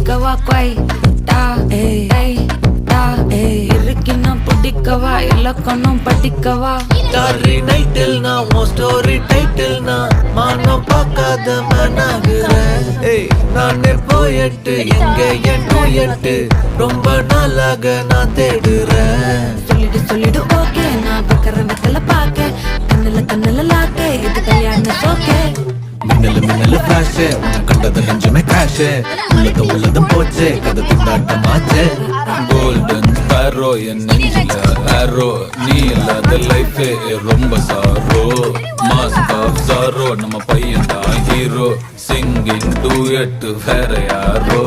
பிடிக்கவா கொய் டா ஏய் டா இருக்குன்னா பிடிக்கவா இலக்கணம் படிக்கவா ஸ்டாரி நைட்டில் நான் உன் ஸ்டோரி டைட்டில் நான் மானம் பார்க்காத மனாகுறேன். நானே போயிட்டு எங்க என் நோயட்டு ரொம்ப நாளாக நான் தேடுறேன். சொல்லிடு ஓகே நான் வைக்கிற வெத்தல பாக்க கண்ணுல லாக்க இது கல்யாண சோக்கே மின்னலு ஃபிளாஷ் உன்னை கண்டது நெஞ்சுமே கிராஷ் உள்ளதும் போச்சு கதை திண்டாட்டமாச்சு. கோல்டன் ஸ்பேரோ என் நெஞ்சில ஆரோ நீ இல்லாத லைஃபே ரொம்ப சாரோ மாஸ்க் ஆஃப் சாரோ நம்ம பையன் தான் ஹீரோ சிங்கிங் டூயட் வேற யாரோ